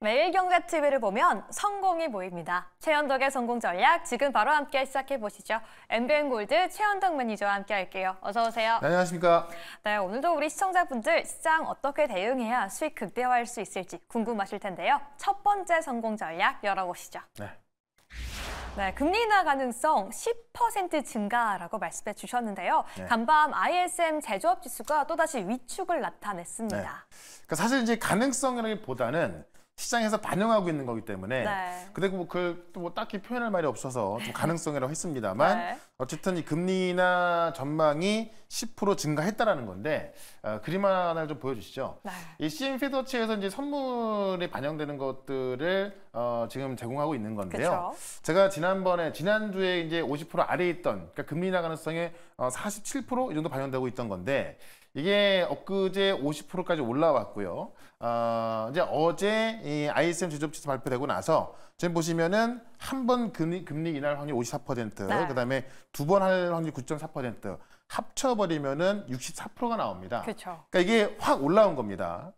매일경제TV를 보면 성공이 보입니다. 최현덕의 성공 전략 지금 바로 함께 시작해 보시죠. MBN골드 최현덕 매니저와 함께 할게요. 어서 오세요. 네, 안녕하십니까. 네, 오늘도 우리 시청자분들 시장 어떻게 대응해야 수익 극대화할 수 있을지 궁금하실 텐데요. 첫 번째 성공 전략 열어보시죠. 네, 금리 인하 가능성 10% 증가라고 말씀해 주셨는데요. 네. 간밤 ISM 제조업 지수가 또다시 위축을 나타냈습니다. 네. 그러니까 사실 이제 가능성이라기보다는 시장에서 반영하고 있는 거기 때문에 근데 그걸 또 뭐 딱히 표현할 말이 없어서 좀 가능성이라고 했습니다만 어쨌든 이 금리 인하 전망이 10% 증가했다라는 건데 그림 하나를 좀 보여주시죠. 이 CM 피더치에서 이제 선물에 반영되는 것들을 지금 제공하고 있는 건데요. 제가 지난주에 이제 50% 아래에 있던 그러니까 금리 인하 가능성에 47% 이 정도 반영되고 있던 건데 이게 엊그제 50%까지 올라왔고요. 이제 어제 이 ISM 제조업 지수 발표되고 나서 지금 보시면은 한 번 금리 인하할 확률 54%, 그다음에 두 번 할 확률 9.4%, 합쳐버리면은 64%가 나옵니다. 그러니까 이게 확 올라온 겁니다.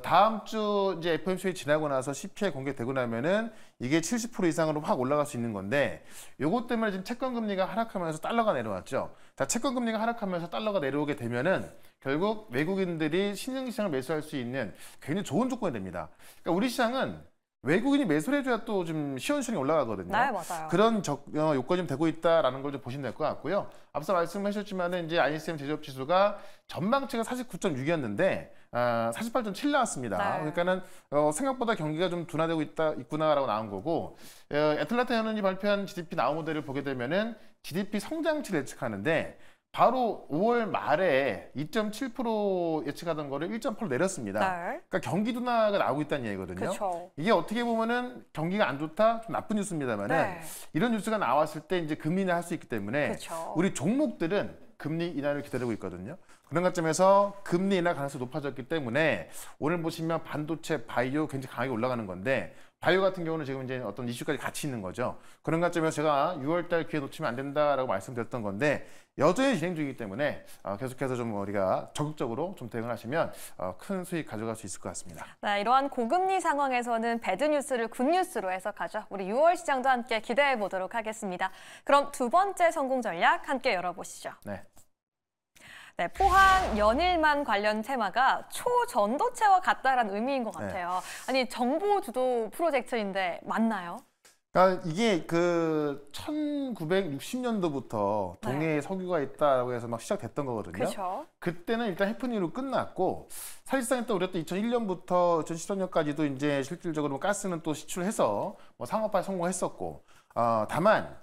다음 주 이제 FOMC 지나고 나서 CPI 공개되고 나면은 이게 70% 이상으로 확 올라갈 수 있는 건데, 요것 때문에 지금 채권 금리가 하락하면서 달러가 내려왔죠. 자, 채권 금리가 하락하면서 달러가 내려오게 되면은 결국 외국인들이 신흥시장을 매수할 수 있는 굉장히 좋은 조건이 됩니다. 그러니까 우리 시장은 외국인이 매수를 해줘야 또 좀 시원시원히 올라가거든요. 네, 맞아요. 그런 요건이 좀 되고 있다라는 걸 좀 보시면 될 것 같고요. 앞서 말씀하셨지만은 이제 ISM 제조업 지수가 전망치가 49.6이었는데 48.7 나왔습니다. 그러니까는 생각보다 경기가 좀 둔화되고 있구나라고 나온 거고, 애틀란타 연은이 발표한 GDP 나우 모델을 보게 되면은 GDP 성장치를 예측하는데 바로 5월 말에 2.7% 예측하던 거를 1.8% 내렸습니다. 그러니까 경기 둔화가 나오고 있다는 얘기거든요. 이게 어떻게 보면은 경기가 안 좋다, 좀 나쁜 뉴스입니다만은 이런 뉴스가 나왔을 때 이제 금리 인하 할 수 있기 때문에 우리 종목들은 금리 인하를 기다리고 있거든요. 그런 관점에서 금리 인하 가능성이 높아졌기 때문에 오늘 보시면 반도체, 바이오 굉장히 강하게 올라가는 건데, 바이오 같은 경우는 지금 이제 어떤 이슈까지 같이 있는 거죠. 그런 관점에서 제가 6월달 기회 놓치면 안 된다라고 말씀드렸던 건데 여전히 진행 중이기 때문에 계속해서 좀 우리가 적극적으로 좀 대응을 하시면 큰 수익 가져갈 수 있을 것 같습니다. 네, 이러한 고금리 상황에서는 배드 뉴스를 굿 뉴스로 해석하죠. 우리 6월 시장도 함께 기대해 보도록 하겠습니다. 그럼 두 번째 성공 전략 함께 열어보시죠. 네, 포항 연일만 관련 테마가 초전도체와 같다라는 의미인 것 같아요. 아니, 정보 주도 프로젝트인데 맞나요? 그러니까 이게 그 1960년도부터 동해에 석유가 있다고 해서 막 시작됐던 거거든요. 그때는 일단 해프닝으로 끝났고, 사실상 또 우리가 또 2001년부터 2013년까지도 이제 실질적으로 가스는 또 시출해서 뭐 상업화에 성공했었고, 다만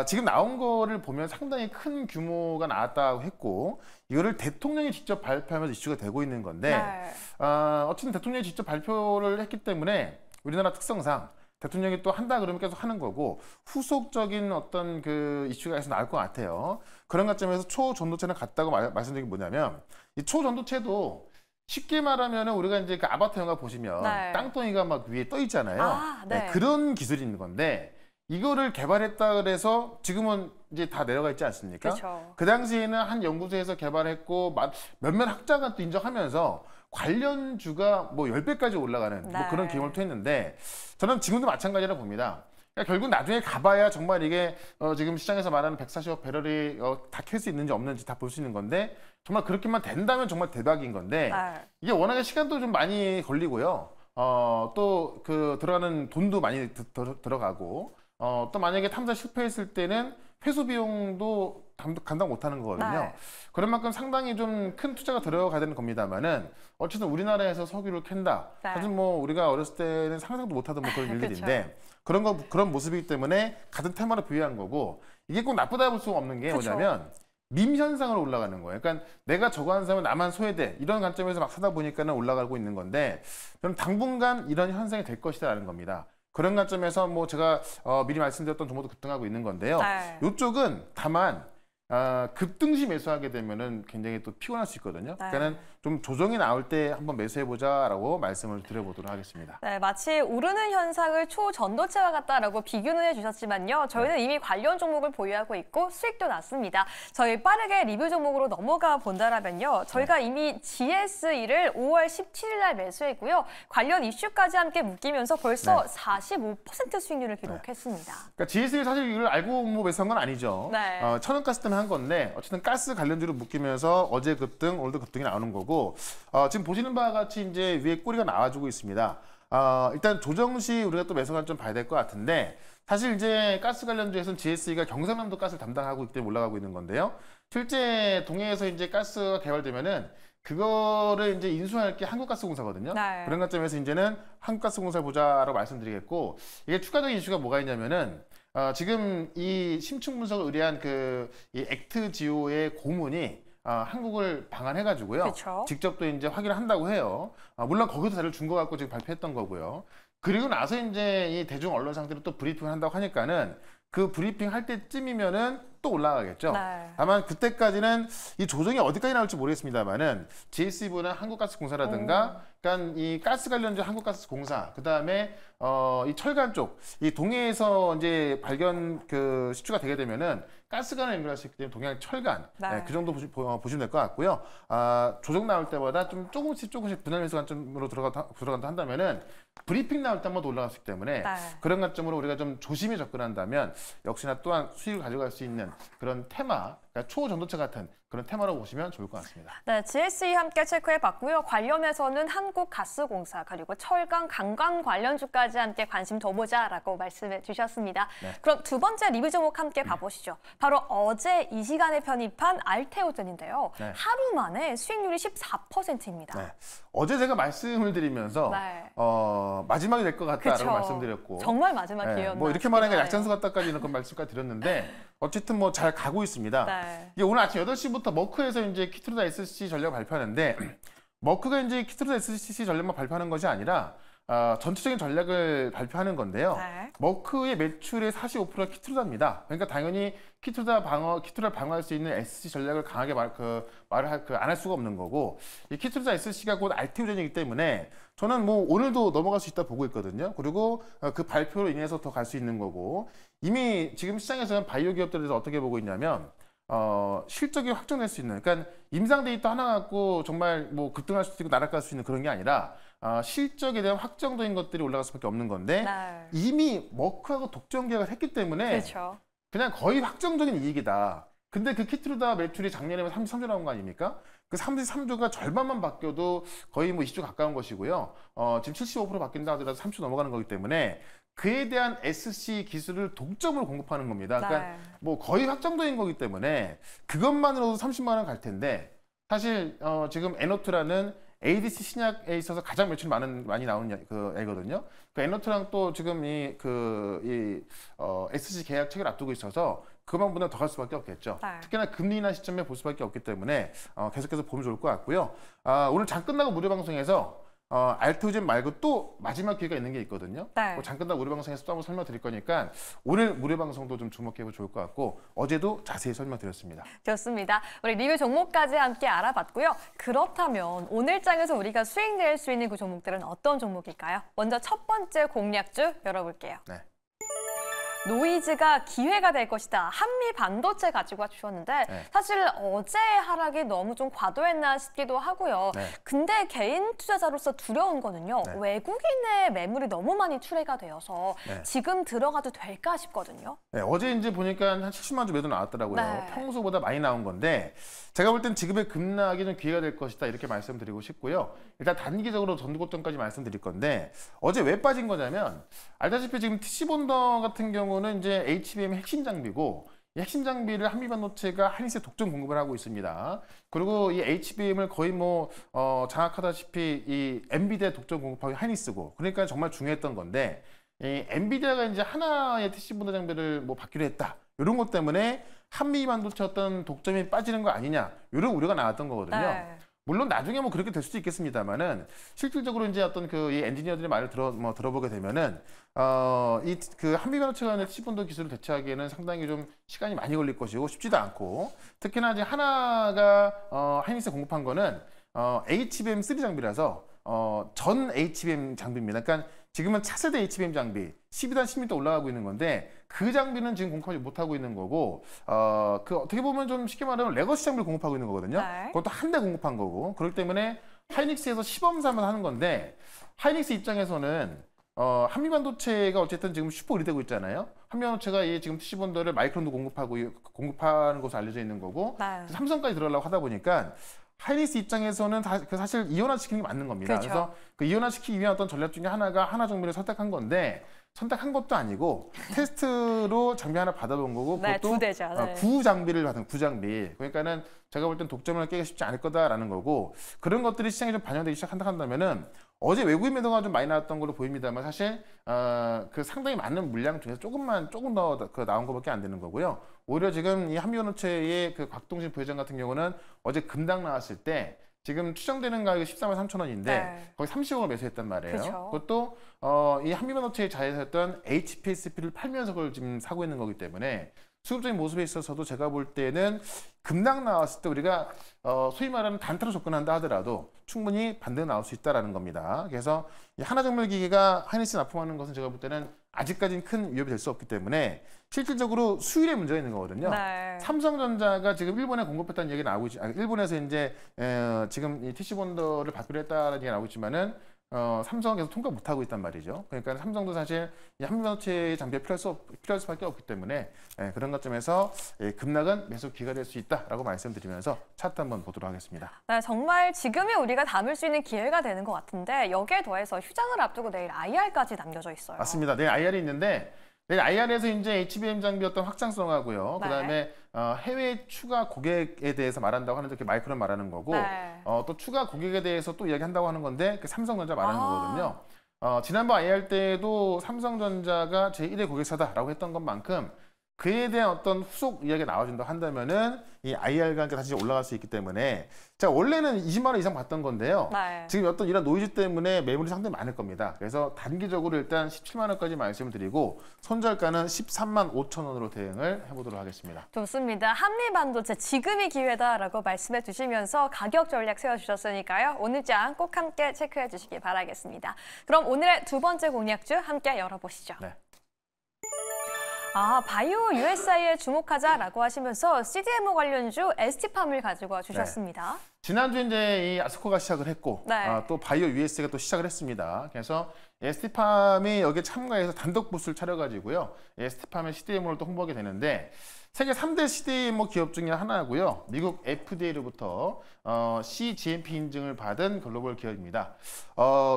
지금 나온 거를 보면 상당히 큰 규모가 나왔다고 했고, 이거를 대통령이 직접 발표하면서 이슈가 되고 있는 건데, 어쨌든 대통령이 직접 발표를 했기 때문에 우리나라 특성상 대통령이 또 한다 그러면 계속 하는 거고, 후속적인 어떤 그 이슈가 계속 나올 것 같아요. 그런 관점에서 초전도체는 같다고 말씀드린 게 뭐냐면, 이 초전도체도 쉽게 말하면 우리가 이제 그 아바타 영화 보시면 땅덩이가 막 위에 떠 있잖아요. 그런 기술이 있는 건데, 이거를 개발했다 그래서 지금은 이제 다 내려가 있지 않습니까? 그 당시에는 한 연구소에서 개발했고 몇몇 학자가 또 인정하면서 관련주가 뭐 10배까지 올라가는 뭐 그런 기염을 토했는데, 저는 지금도 마찬가지라 봅니다. 그러니까 결국 나중에 가봐야 정말 이게 지금 시장에서 말하는 140억 배럴이 다 켤 수 있는지 없는지 다 볼 수 있는 건데, 정말 그렇게만 된다면 정말 대박인 건데 이게 워낙에 시간도 좀 많이 걸리고요. 또 그 들어가는 돈도 많이 들어가고, 또 만약에 탐사 실패했을 때는 회수 비용도 감당 못하는 거거든요. 그런 만큼 상당히 좀 큰 투자가 들어가야 되는 겁니다만은, 어쨌든 우리나라에서 석유를 캔다. 사실 뭐 우리가 어렸을 때는 상상도 못하던 뭐 그런 일들인데 그런 모습이기 때문에 같은 테마로 비유한 거고, 이게 꼭 나쁘다 볼 수가 없는 게 뭐냐면 밈 현상으로 올라가는 거예요. 그러니까 내가 저거 하는 사람은 나만 소외돼, 이런 관점에서 막 사다 보니까는 올라가고 있는 건데, 저는 당분간 이런 현상이 될 것이다라는 겁니다. 그런 관점에서 뭐 제가 미리 말씀드렸던 정보도 급등하고 있는 건데요. 이쪽은 다만 급등시 매수하게 되면은 굉장히 또 피곤할 수 있거든요. 그러니까는 좀 조정이 나올 때 한번 매수해보자라고 말씀을 드려보도록 하겠습니다. 네, 마치 오르는 현상을 초전도체와 같다라고 비교는 해주셨지만요. 저희는 이미 관련 종목을 보유하고 있고 수익도 났습니다. 저희 빠르게 리뷰 종목으로 넘어가 본다라면요. 저희가 이미 GSE를 5월 17일 날 매수했고요. 관련 이슈까지 함께 묶이면서 벌써 45% 수익률을 기록했습니다. 그러니까 GSE 사실 이걸 알고 뭐 매수한 건 아니죠. 천연가스 때문에 한 건데 어쨌든 가스 관련주로 묶이면서 어제 급등, 오늘도 급등이 나오는 거고 지금 보시는 바와 같이 이제 위에 꼬리가 나와주고 있습니다. 일단 조정 시 우리가 또 매수 관점 봐야 될 것 같은데 사실 이제 가스 관련주에서는 GSE가 경상남도 가스를 담당하고 있기 때문에 올라가고 있는 건데요. 실제 동해에서 이제 가스가 개발되면은 그거를 이제 인수할 게 한국가스공사거든요. 그런 관점에서 이제는 한국가스공사 보자라고 말씀드리겠고 이게 추가적인 이슈가 뭐가 있냐면은 지금 이 심층 분석을 의뢰한 이 액트지오의 고문이 한국을 방한해가지고요. 직접 또 이제 확인을 한다고 해요. 물론 거기서 자료를 준 거 갖고 지금 발표했던 거고요. 그리고 나서 이제 이 대중 언론 상대로 또 브리핑을 한다고 하니까는 그 브리핑 할 때쯤이면은 또 올라가겠죠. 다만 그때까지는 이 조정이 어디까지 나올지 모르겠습니다만은 GSE보다 한국가스공사라든가 그러니까 이 가스 관련주 한국가스공사 그다음에 이 철강 쪽 이 동해에서 이제 발견 시추가 되게 되면은 가스관을 연결할 수 있기 때문에 동해안 철강 그 정도 보시면 될 것 같고요. 조정 나올 때마다 좀 조금씩 분할 매수 관점으로 들어간다 한다면은 브리핑 나올 때 한 번 더 올라갈 수 있기 때문에 그런 관점으로 우리가 좀 조심히 접근한다면 역시나 또한 수익을 가져갈 수 있는 그런 테마, 그러니까 초전도체 같은 그런 테마로 보시면 좋을 것 같습니다. 네, GSE 함께 체크해봤고요. 관련해서는 한국가스공사 그리고 철강, 관광 관련주까지 함께 관심 더 보자라고 말씀해 주셨습니다. 그럼 두 번째 리뷰 종목 함께 봐보시죠. 바로 어제 이 시간에 편입한 알테오젠인데요. 하루 만에 수익률이 14%입니다. 어제 제가 말씀을 드리면서 마지막이 될 것 같다라고 말씀드렸고 정말 마지막이에요. 뭐 이렇게 말하니까 약장수 같다까지 이런 말씀까지 드렸는데 어쨌든 뭐 잘 가고 있습니다. 이게 오늘 아침 8시부터 머크에서 이제 키트루다 SC 전략을 발표하는데 머크가 이제 키트루다 SC 전략만 발표하는 것이 아니라 전체적인 전략을 발표하는 건데요. 머크의 매출의 45%가 키트루다입니다. 그러니까 당연히 키트루다를 방어할 수 있는 SC 전략을 강하게 안 할 수가 없는 거고 이 키트루다 SC가 곧 알테오젠이기 때문에 저는 뭐 오늘도 넘어갈 수 있다 보고 있거든요. 그리고 그 발표로 인해서 더 갈 수 있는 거고 이미 지금 시장에서는 바이오 기업들에 대해서 어떻게 보고 있냐면 실적이 확정될 수 있는 그러니까 임상 데이터 하나 갖고 정말 뭐 급등할 수도 있고 나락갈 수 있는 그런 게 아니라 실적에 대한 확정적인 것들이 올라갈 수밖에 없는 건데 이미 머크하고 독점 계약을 했기 때문에 그냥 거의 확정적인 이익이다. 근데 그 키트루다 매출이 작년에 33조 나온 거 아닙니까? 그 33조가 절반만 바뀌어도 거의 뭐 20조 가까운 것이고요. 지금 75% 바뀐다 하더라도 3조 넘어가는 거기 때문에 그에 대한 SC 기술을 독점으로 공급하는 겁니다. 그러니까 뭐 거의 확정적인 거기 때문에 그것만으로도 30만 원 갈 텐데 사실 지금 에노트라는 ADC 신약에 있어서 가장 매출이 많이 나오는 그 애거든요. 그 에노트랑 또 지금 SC 계약 체결 앞두고 있어서 그만보다 더 갈 수밖에 없겠죠. 특히나 금리 인하 시점에 볼 수밖에 없기 때문에 계속해서 보면 좋을 것 같고요. 오늘 장 끝나고 무료 방송에서 알테오젠 말고 또 마지막 기회가 있는 게 있거든요. 장 끝나고 무료 방송에서 또 한번 설명드릴 거니까 오늘 무료 방송도 좀 주목해보면 좋을 것 같고 어제도 자세히 설명드렸습니다. 좋습니다. 우리 리뷰 종목까지 함께 알아봤고요. 그렇다면 오늘 장에서 우리가 수익 낼 수 있는 그 종목들은 어떤 종목일까요? 먼저 첫 번째 공략주 열어볼게요. 노이즈가 기회가 될 것이다. 한미 반도체 가지고 와주셨는데 사실 어제 하락이 너무 좀 과도했나 싶기도 하고요. 근데 개인 투자자로서 두려운 거는요. 외국인의 매물이 너무 많이 출회가 되어서 지금 들어가도 될까 싶거든요. 어제 이제 보니까 한 70만 주 매도 나왔더라고요. 평소보다 많이 나온 건데 제가 볼 땐 지금의 급락이 좀 기회가 될 것이다 이렇게 말씀드리고 싶고요. 일단 단기적으로 전고점까지 말씀드릴 건데 어제 왜 빠진 거냐면 알다시피 지금 TC본더 같은 경우는 이제 HBM의 핵심 장비고 이 핵심 장비를 한미반도체가 하이닉스에 독점 공급을 하고 있습니다. 그리고 이 HBM을 거의 뭐 장악하다시피 이 엔비디아 독점 공급하기 하이닉스고 그러니까 정말 중요했던 건데 이 엔비디아가 이제 하나의 TC본더 장비를 뭐 받기로 했다. 이런 것 때문에 한미 반도체 어떤 독점이 빠지는 거 아니냐 이런 우려가 나왔던 거거든요. 물론 나중에 뭐 그렇게 될 수도 있겠습니다만은 실질적으로 이제 어떤 그 이 엔지니어들의 말을 들어보게 되면은 이 그 한미반도체 간의 TC본도 기술을 대체하기에는 상당히 좀 시간이 많이 걸릴 것이고 쉽지도 않고 특히나 이제 하나가 하이닉스에 공급한 거는 HBM3 장비라서 전 HBM 장비입니다. 그러니까 지금은 차세대 HBM 장비 12단 10m 올라가고 있는 건데 그 장비는 지금 공급하지 못하고 있는 거고 그 어떻게 보면 좀 쉽게 말하면 레거시 장비를 공급하고 있는 거거든요. 네. 그것도 한 대 공급한 거고 그렇기 때문에 하이닉스에서 시범사만 하는 건데 하이닉스 입장에서는 한미반도체가 어쨌든 지금 슈퍼 의리되고 있잖아요. 한미반도체가 이 지금 TC본더를 마이크론도 공급하는 것으로 알려져 있는 거고 네. 삼성까지 들어가려고 하다 보니까 하이닉스 입장에서는 사실 이원화시키는 게 맞는 겁니다. 그렇죠. 그래서 그 이원화시키기 위한 어떤 전략 중에 하나가 하나정밀을 선택한 건데 선택한 것도 아니고 테스트로 장비 하나 받아본 거고 네, 그것도 두 대죠. 네. 구장비를 받은 구장비. 그러니까는 제가 볼 땐 독점을 깨기 쉽지 않을 거다라는 거고 그런 것들이 시장에 좀 반영되기 시작한다 한다면은 어제 외국인 매도가 좀 많이 나왔던 걸로 보입니다만 사실 그 상당히 많은 물량 중에서 조금 더 나온 것밖에 안 되는 거고요. 오히려 지금 이 한미반도체의 그 곽동진 부회장 같은 경우는 어제 급락 나왔을 때 지금 추정되는 가격이 14만 3천 원인데 네. 거의 30억을 매수했단 말이에요. 그쵸. 그것도 이 한미반도체의 자회사였던 HPSP를 팔면서 그걸 지금 사고 있는 거기 때문에 수급적인 모습에 있어서도 제가 볼 때는 급락 나왔을 때 우리가 소위 말하는 단타로 접근한다 하더라도 충분히 반등이 나올 수 있다는 겁니다. 그래서 이 하나정밀기기가 하이닉스에 납품하는 것은 제가 볼 때는 아직까지는 큰 위협이 될 수 없기 때문에 실질적으로 수율에 문제가 있는 거거든요. 네. 삼성전자가 지금 일본에 공급했다는 얘기가 나오고 일본에서 이제 지금 이 TC본더를 받기로 했다는 얘기가 나오고 있지만은 삼성은 계속 통과 못하고 있단 말이죠. 그러니까 삼성도 사실 이 한미반도체 장비가 필요할 수밖에 없기 때문에 그런 것점에서 급락은 매수 기회가 될 수 있다라고 말씀드리면서 차트 한번 보도록 하겠습니다. 네, 정말 지금이 우리가 담을 수 있는 기회가 되는 것 같은데 여기에 더해서 휴장을 앞두고 내일 IR까지 남겨져 있어요. 맞습니다. 내일 IR이 있는데 내일 IR에서 이제 HBM 장비 어떤 확장성하고요. 네. 그다음에 해외 추가 고객에 대해서 말한다고 하는데 그 마이크론 말하는 거고 네. 또 추가 고객에 대해서 또 이야기한다고 하는 건데 그 삼성전자 말하는 거거든요. 지난번 IR 때도 삼성전자가 제1의 고객사다라고 했던 것만큼 그에 대한 어떤 후속 이야기가 나와준다 한다면은 이 IR과 함께 다시 올라갈 수 있기 때문에 자 원래는 20만 원 이상 받던 건데요. 네. 지금 어떤 이런 노이즈 때문에 매물이 상당히 많을 겁니다. 그래서 단기적으로 일단 17만 원까지 말씀을 드리고 손절가는 13만 5천 원으로 대응을 해보도록 하겠습니다. 좋습니다. 한미반도체 지금이 기회다라고 말씀해 주시면서 가격 전략 세워주셨으니까요. 오늘 장 꼭 함께 체크해 주시기 바라겠습니다. 그럼 오늘의 두 번째 공략주 함께 열어보시죠. 네. 바이오 USI에 주목하자라고 하시면서 CDMO 관련주 ST팜을 가지고 주셨습니다. 네. 지난주에 이제 이 아스코가 시작을 했고 네. 또 바이오 USA가 또 시작을 했습니다. 그래서 ST팜이 여기에 참가해서 단독 부스를 차려가지고요. ST팜의 CDMO를 또 홍보하게 되는데 세계 3대 CDMO 기업 중에 하나고요. 미국 FDA로부터 CGMP 인증을 받은 글로벌 기업입니다.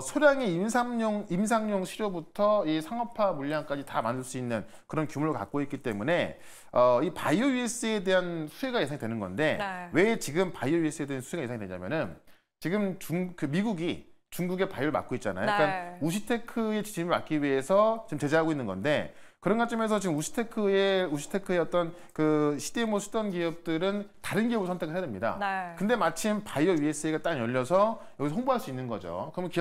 소량의 임상용 시료부터 이 상업화 물량까지 다 만들 수 있는 그런 규모를 갖고 있기 때문에 이 바이오 US에 대한 수혜가 예상이 되는 건데 네. 왜 지금 바이오 US에 대한 수혜가 예상이 되냐면은 지금 미국이 중국의 바이오를 맡고 있잖아요. 네. 그러니까 우시테크의 지침을 맡기 위해서 지금 제재하고 있는 건데 그런 관점에서 지금 우시테크의 어떤 그 CDMO 쓰던 기업들은 다른 기업을 선택을 해야 됩니다. 네. 근데 마침 바이오 USA가 딱 열려서 여기서 홍보할 수 있는 거죠. 그러면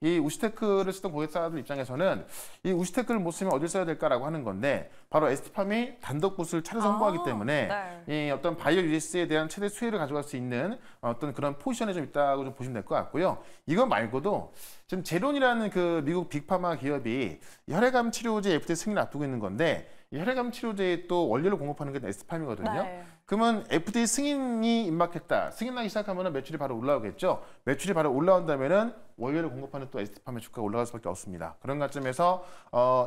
이 우시테크를 쓰던 고객사들 입장에서는 이 우시테크를 못 쓰면 어딜 써야 될까라고 하는 건데 바로 ST팜이 단독 부스를 차려서 홍보하기 때문에 네. 이 어떤 바이오 USA에 대한 최대 수혜를 가져갈 수 있는 어떤 그런 포지션에 좀 있다고 좀 보시면 될 것 같고요. 이거 말고도 지금 제론이라는 그 미국 빅파마 기업이 혈액암 치료제 FDA 승인을 앞두고 있는 건데 이 혈액암 치료제에 또 원료를 공급하는 게 ST팜이거든요. 네. 그러면 FDA 승인이 임박했다. 승인 나기 시작하면 매출이 바로 올라오겠죠. 매출이 바로 올라온다면은 원료를 공급하는 또 ST팜의 주가가 올라갈 수밖에 없습니다. 그런 관점에서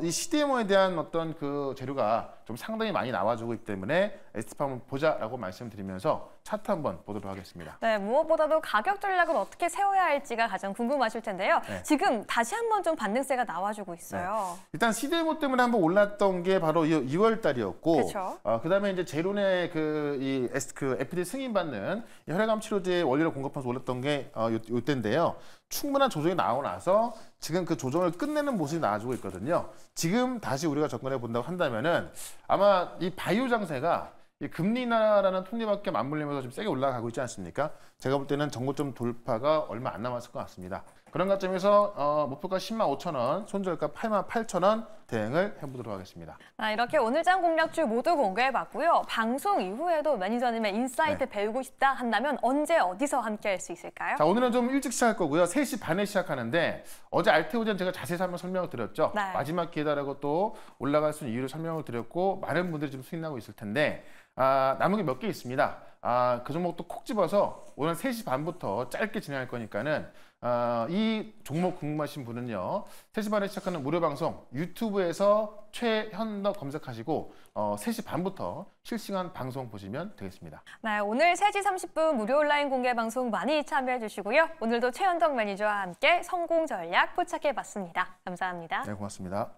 이 CDMO에 대한 어떤 그 재료가 좀 상당히 많이 나와주고 있기 때문에 ST팜을 보자라고 말씀드리면서 차트 한번 보도록 하겠습니다. 네, 무엇보다도 가격 전략을 어떻게 세워야 할지가 가장 궁금하실 텐데요. 네. 지금 다시 한번 좀 반등세가 나와주고 있어요. 네. 일단 CDMO 때문에 한번 올랐던 게 바로 2월 달이었고, 그렇죠. 그다음에 이제 제론의 그 FDA 승인받는 혈액암 치료제 원료를 공급하면서 올랐던 게 이때인데요. 충분한 조정이 나오고 나서 지금 그 조정을 끝내는 모습이 나와주고 있거든요. 지금 다시 우리가 접근해 본다고 한다면은 아마 이 바이오 장세가 이 금리 인하라는 톱니바퀴 맞물리면서 좀 세게 올라가고 있지 않습니까? 제가 볼 때는 정고점 돌파가 얼마 안 남았을 것 같습니다. 그런 관점에서 목표가 10만 5천 원, 손절가 8만 8천 원 대응을 해보도록 하겠습니다. 이렇게 오늘 장 공략주 모두 공개해봤고요. 방송 이후에도 매니저님의 인사이트 배우고 싶다 한다면 언제 어디서 함께할 수 있을까요? 자, 오늘은 좀 일찍 시작할 거고요. 3시 반에 시작하는데 어제 알테오젠 제가 자세히 한번 설명을 드렸죠. 네. 마지막 기회다라고 또 올라갈 수 있는 이유를 설명을 드렸고 많은 분들이 좀 수익 나고 있을 텐데 남은 게 몇 개 있습니다. 그 종목도 콕 집어서 오늘 3시 반부터 짧게 진행할 거니까는 이 종목 궁금하신 분은요. 3시 반에 시작하는 무료 방송 유튜브에서 최현덕 검색하시고 3시 반부터 실시간 방송 보시면 되겠습니다. 네, 오늘 3시 30분 무료 온라인 공개 방송 많이 참여해 주시고요. 오늘도 최현덕 매니저와 함께 성공 전략 포착해 봤습니다. 감사합니다. 네, 고맙습니다.